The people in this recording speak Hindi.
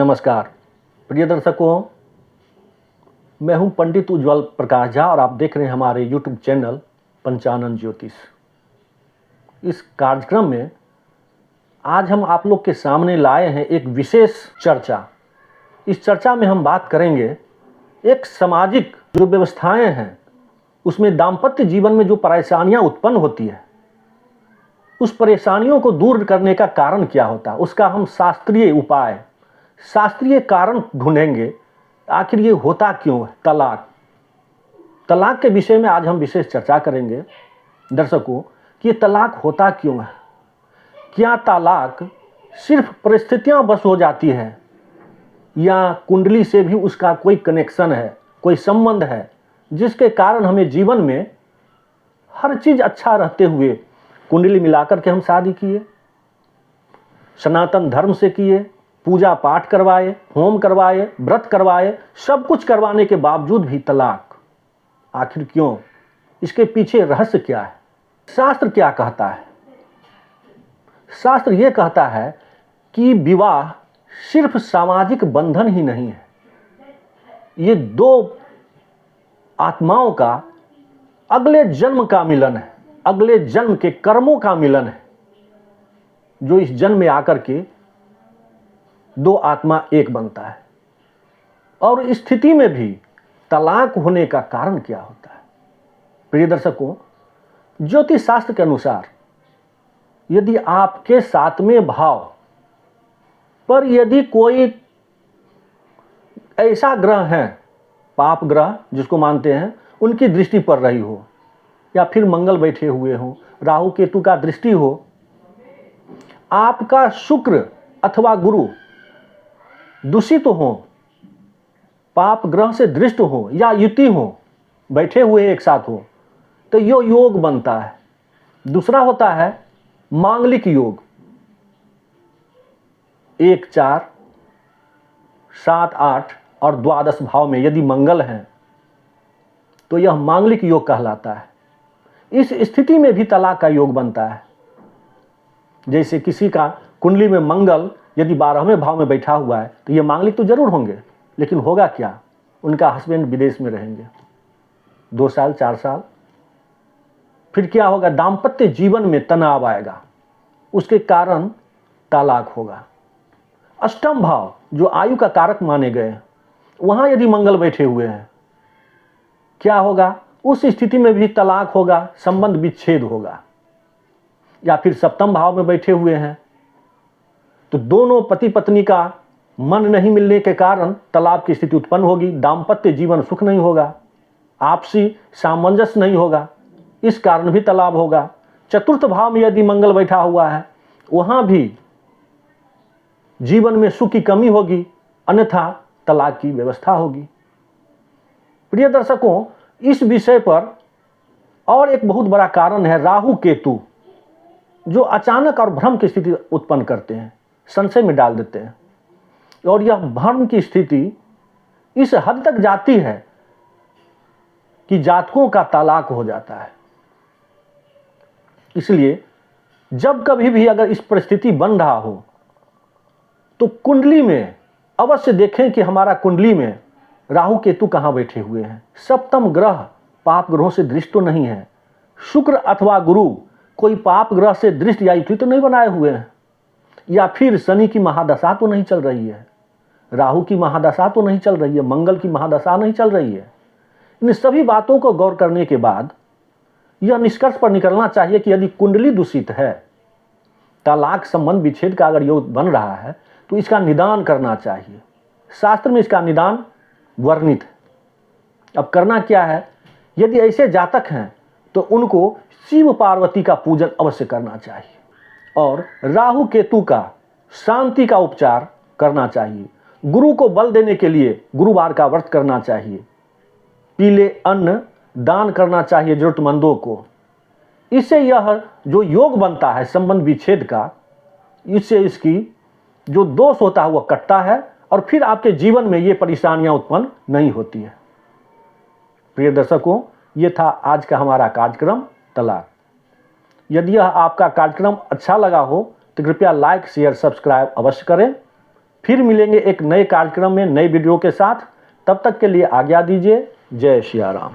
नमस्कार प्रिय दर्शकों, मैं हूं पंडित उज्ज्वल प्रकाश झा और आप देख रहे हैं हमारे YouTube चैनल पंचानन ज्योतिष। इस कार्यक्रम में आज हम आप लोग के सामने लाए हैं एक विशेष चर्चा। इस चर्चा में हम बात करेंगे एक सामाजिक जो व्यवस्थाएं हैं उसमें दाम्पत्य जीवन में जो परेशानियां उत्पन्न होती है, उस परेशानियों को दूर करने का कारण क्या होता है, उसका हम शास्त्रीय उपाय, शास्त्रीय कारण ढूंढेंगे। आखिर ये होता क्यों है? तलाक के विषय में आज हम विशेष चर्चा करेंगे दर्शकों कि ये तलाक होता क्यों है। क्या तलाक सिर्फ परिस्थितियां बस हो जाती है या कुंडली से भी उसका कोई कनेक्शन है, कोई संबंध है जिसके कारण हमें जीवन में हर चीज अच्छा रहते हुए कुंडली मिलाकर के हम शादी किए, सनातन धर्म से किए, पूजा पाठ करवाए, होम करवाए, व्रत करवाए, सब कुछ करवाने के बावजूद भी तलाक आखिर क्यों? इसके पीछे रहस्य क्या है? शास्त्र क्या कहता है? शास्त्र ये कहता है कि विवाह सिर्फ सामाजिक बंधन ही नहीं है, ये दो आत्माओं का अगले जन्म का मिलन है, अगले जन्म के कर्मों का मिलन है, जो इस जन्म में आकर के दो आत्मा एक बनता है। और इस स्थिति में भी तलाक होने का कारण क्या होता है? प्रिय दर्शकों, ज्योतिष शास्त्र के अनुसार यदि आपके 7वें भाव पर यदि कोई ऐसा ग्रह है, पाप ग्रह जिसको मानते हैं, उनकी दृष्टि पड़ रही हो, या फिर मंगल बैठे हुए हो, राहु केतु का दृष्टि हो, आपका शुक्र अथवा गुरु दूषित हो, पाप ग्रह से दृष्ट हो या युति हो, बैठे हुए एक साथ हो, तो यो योग बनता है। दूसरा होता है मांगलिक योग। 1, 4, 7, 8 और द्वादश भाव में यदि मंगल हैं तो यह मांगलिक योग कहलाता है। इस स्थिति में भी तलाक का योग बनता है। जैसे किसी का कुंडली में मंगल यदि 12वें भाव में बैठा हुआ है तो ये मांगलिक तो जरूर होंगे, लेकिन होगा क्या? उनका हस्बैंड विदेश में रहेंगे 2 साल 4 साल, फिर क्या होगा? दाम्पत्य जीवन में तनाव आएगा, उसके कारण तलाक होगा। अष्टम भाव जो आयु का कारक माने गए हैं, वहां यदि मंगल बैठे हुए हैं, क्या होगा? उस स्थिति में भी तलाक होगा, संबंध विच्छेद होगा। या फिर सप्तम भाव में बैठे हुए हैं तो दोनों पति पत्नी का मन नहीं मिलने के कारण तलाक की स्थिति उत्पन्न होगी, दाम्पत्य जीवन सुख नहीं होगा, आपसी सामंजस्य नहीं होगा, इस कारण भी तलाक होगा। चतुर्थ भाव में यदि मंगल बैठा हुआ है, वहां भी जीवन में सुख की कमी होगी, अन्यथा तलाक की व्यवस्था होगी। प्रिय दर्शकों, इस विषय पर और एक बहुत बड़ा कारण है राहु केतु, जो अचानक और भ्रम की स्थिति उत्पन्न करते हैं, संशय में डाल देते हैं। और यह भ्रम की स्थिति इस हद तक जाती है कि जातकों का तलाक हो जाता है। इसलिए जब कभी भी अगर इस परिस्थिति बन रहा हो तो कुंडली में अवश्य देखें कि हमारा कुंडली में राहु केतु कहां बैठे हुए हैं। सप्तम ग्रह पाप ग्रहों से दृष्ट तो नहीं है, शुक्र अथवा गुरु कोई पाप ग्रह से दृष्ट या युति तो नहीं बनाए हुए हैं, या फिर शनि की महादशा तो नहीं चल रही है, राहु की महादशा तो नहीं चल रही है, मंगल की महादशा नहीं चल रही है। इन सभी बातों को गौर करने के बाद यह निष्कर्ष पर निकलना चाहिए कि यदि कुंडली दूषित है, तलाक संबंध विच्छेद का अगर योग बन रहा है, तो इसका निदान करना चाहिए। शास्त्र में इसका निदान वर्णित है। अब करना क्या है? यदि ऐसे जातक हैं तो उनको शिव पार्वती का पूजन अवश्य करना चाहिए और राहु केतु का शांति का उपचार करना चाहिए। गुरु को बल देने के लिए गुरुवार का व्रत करना चाहिए, पीले अन्न दान करना चाहिए जरूरतमंदों को। इससे यह जो योग बनता है संबंध विच्छेद का, इससे इसकी जो दोष होता है वह कटता है और फिर आपके जीवन में ये परेशानियां उत्पन्न नहीं होती है। प्रिय दर्शकों, ये था आज का हमारा कार्यक्रम तलाक। यदि यह आपका कार्यक्रम अच्छा लगा हो तो कृपया लाइक शेयर सब्सक्राइब अवश्य करें फिर मिलेंगे एक नए कार्यक्रम में, नए वीडियो के साथ। तब तक के लिए आज्ञा दीजिए। जय सिया राम।